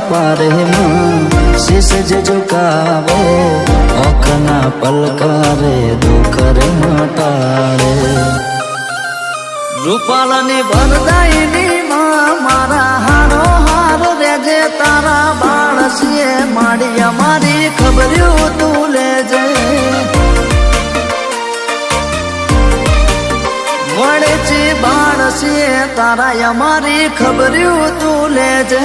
પારે માં શીશ જે ઝુકાવે ઓખના પલકારે દુઃખ રે મટાડે રૂપાલાની વરદાયની માં મારા હારો હાર રેજે તારા બાળસીએ માડી અમારી ખબર્યું તું લેજે વડે છે બાળસીએ તારા અમારી ખબર્યું તું લેજે